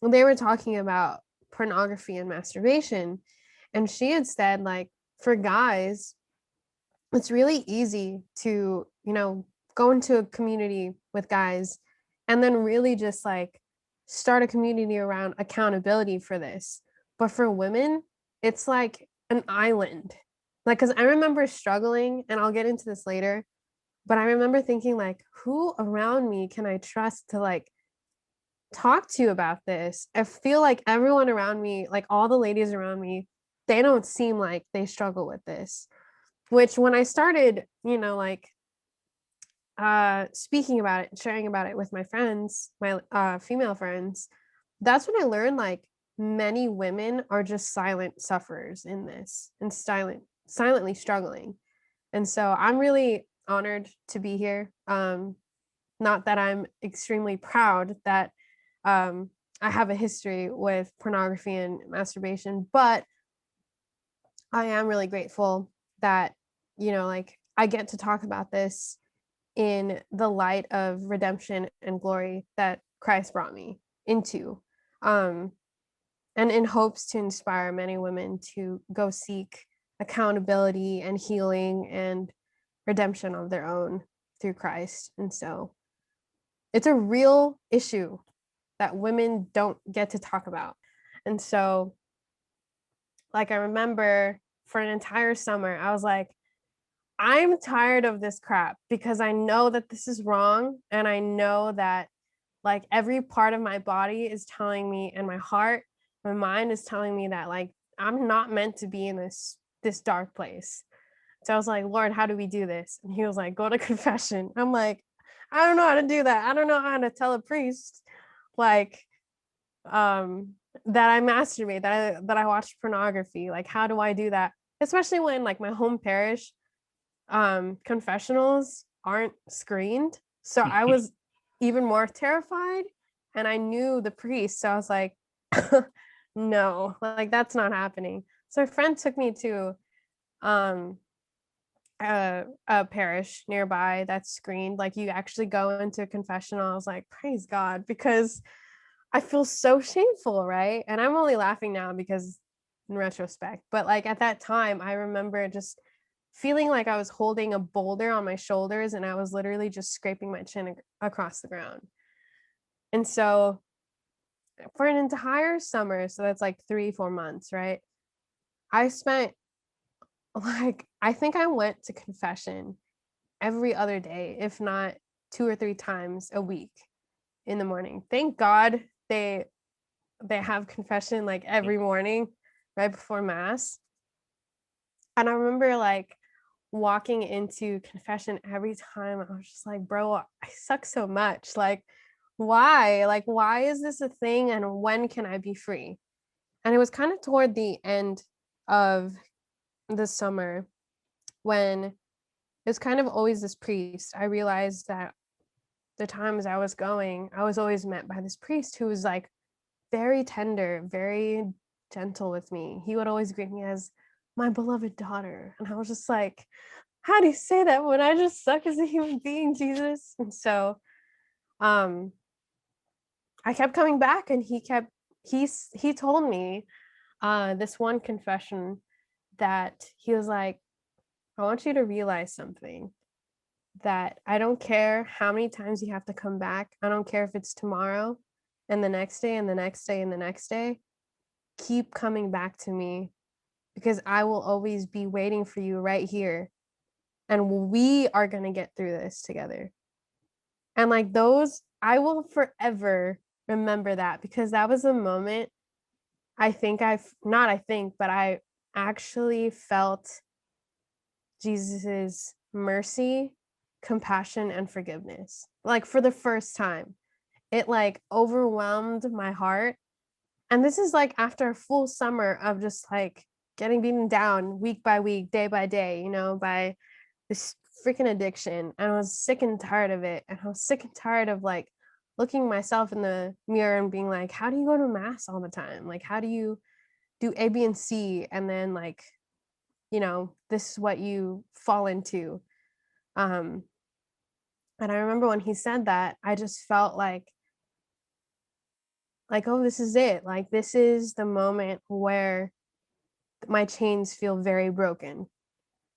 they were talking about pornography and masturbation, and she had said, like, for guys, it's really easy to, go into a community with guys and then really just like start a community around accountability for this. But for women, it's like an island. Like, because I remember struggling, and I'll get into this later, but I remember thinking, like, who around me can I trust to like talk to you about this? I feel like everyone around me, like all the ladies around me, they don't seem like they struggle with this. Which when I started, like speaking about it, sharing about it with my friends, my female friends, that's when I learned like many women are just silent sufferers in this and silently struggling. And so I'm really honored to be here. Not that I'm extremely proud that I have a history with pornography and masturbation, but I am really grateful that, like I get to talk about this in the light of redemption and glory that Christ brought me into. Um, and in hopes to inspire many women to go seek accountability and healing and redemption of their own through Christ. And so it's a real issue that women don't get to talk about. And so, like, I remember for an entire summer, I was like, I'm tired of this crap because I know that this is wrong. And I know that like every part of my body is telling me, and my heart, my mind is telling me that like I'm not meant to be in this dark place. So I was like, Lord, how do we do this? And he was like, go to confession. I'm like, I don't know how to do that. I don't know how to tell a priest like that I masturbate, that I watch pornography. Like, how do I do that? Especially when like my home parish confessionals aren't screened. So I was even more terrified, and I knew the priest. So I was like, no, like that's not happening. So a friend took me to um a parish nearby that's screened. Like you actually go into a confessional. I was like, praise God, because I feel so shameful, right? And I'm only laughing now because in retrospect, but like at that time, I remember just feeling like I was holding a boulder on my shoulders, and I was literally just scraping my chin across the ground. And so for an entire summer, so that's like 3-4 months, right? I spent like, I think I went to confession every other day, if not 2 or 3 times a week in the morning. Thank God they have confession like every morning right before mass. And I remember like walking into confession every time. I was just like, bro, I suck so much. Like, why? Like, why is this a thing? And when can I be free? And it was kind of toward the end of the summer when it was kind of always this priest. I realized that the times I was going, I was always met by this priest who was like very tender, very gentle with me. He would always greet me as my beloved daughter. And I was just like, how do you say that when I just suck as a human being, Jesus? And so um I kept coming back, and he told me this one confession that he was like, I want you to realize something, that I don't care how many times you have to come back. I don't care if it's tomorrow and the next day and the next day and the next day. Keep coming back to me, because I will always be waiting for you right here. And we are going to get through this together. And like those, I will forever remember that, because that was a moment but I actually felt Jesus's mercy, compassion, and forgiveness. Like for the first time, it like overwhelmed my heart. And this is like after a full summer of just like getting beaten down week by week, day by day, by this freaking addiction. And I was sick and tired of it. And I was sick and tired of like looking myself in the mirror and being like, how do you go to mass all the time? Like, how do you do A, B, and C? And then like, this is what you fall into. Um, and I remember when he said that, I just felt like like, oh, this is it. Like, this is the moment where my chains feel very broken.